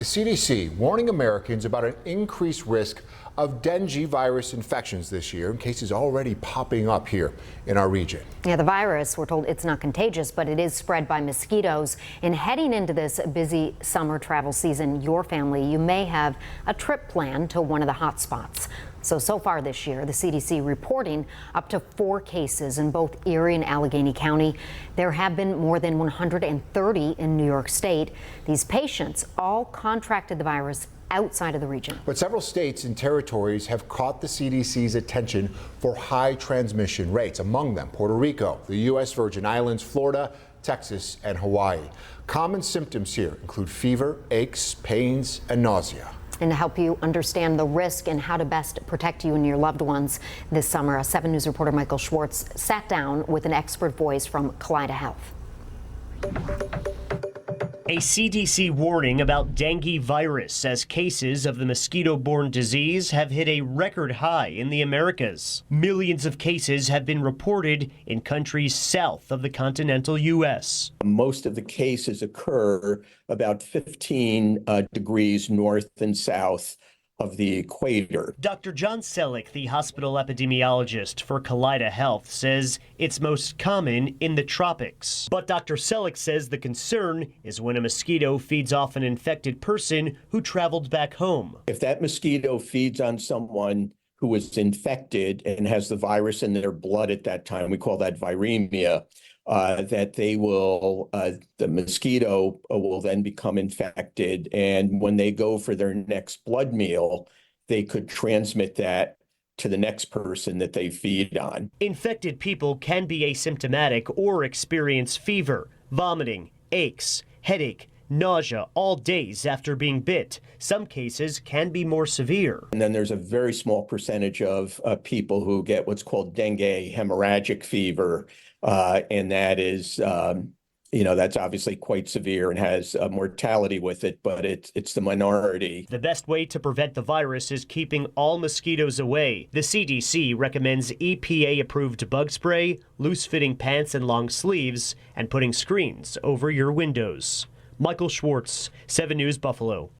The CDC warning Americans about an increased risk of dengue virus infections this year, and cases already popping up here in our region. Yeah, the virus, we're told it's not contagious, but it is spread by mosquitoes. And heading into this busy summer travel season, your family, you may have a trip planned to one of the hot spots. So far this year, the CDC reporting up to 4 cases in both Erie and Allegheny County. There have been more than 130 in New York State. These patients all contracted the virus outside of the region. But several states and territories have caught the CDC's attention for high transmission rates, among them Puerto Rico, the U.S. Virgin Islands, Florida, Texas, and Hawaii. Common symptoms here include fever, aches, pains, and nausea. And to help you understand the risk and how to best protect you and your loved ones this summer, a 7 News reporter Michael Schwartz sat down with an expert voice from Kaleida Health. A CDC warning about dengue virus as cases of the mosquito-borne disease have hit a record high in the Americas. Millions of cases have been reported in countries south of the continental U.S. Most of the cases occur about 15 degrees north and south of the equator. Dr. John Selleck, the hospital epidemiologist for Kaleida Health, says it's most common in the tropics. But Dr. Selleck says the concern is when a mosquito feeds off an infected person who traveled back home. If that mosquito feeds on someone who was infected and has the virus in their blood at that time, we call that viremia, that they will, the mosquito will then become infected. And when they go for their next blood meal, they could transmit that to the next person that they feed on. Infected people can be asymptomatic or experience fever, vomiting, aches, headache, nausea all days after being bit. Some cases can be more severe. And then there's a very small percentage of people who get what's called dengue hemorrhagic fever. And that is, that's obviously quite severe and has mortality with it, but it's the minority. The best way to prevent the virus is keeping all mosquitoes away. The CDC recommends EPA-approved bug spray, loose-fitting pants and long sleeves, and putting screens over your windows. Michael Schwartz, 7 News Buffalo.